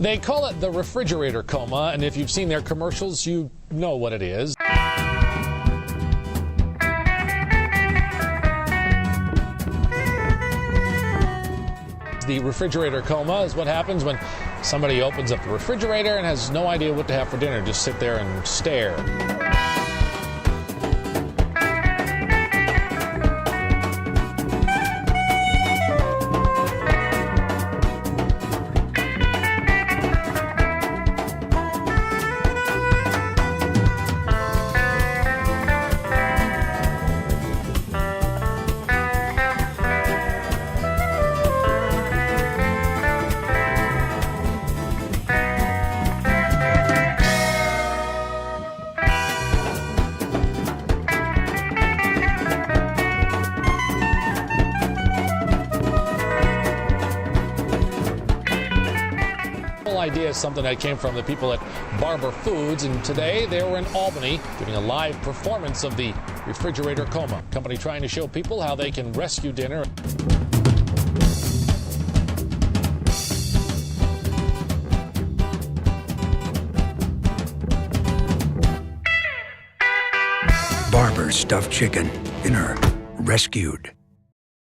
They call it the refrigerator coma, and if you've seen their commercials, you know what it is. The refrigerator coma is what happens when somebody opens up the refrigerator and has no idea what to have for dinner, just sit there and stare. Idea is something that came from the people at Barber Foods, and today they were in Albany giving a live performance of the refrigerator coma. Company trying to show people how they can rescue dinner. Barber stuffed chicken, dinner rescued.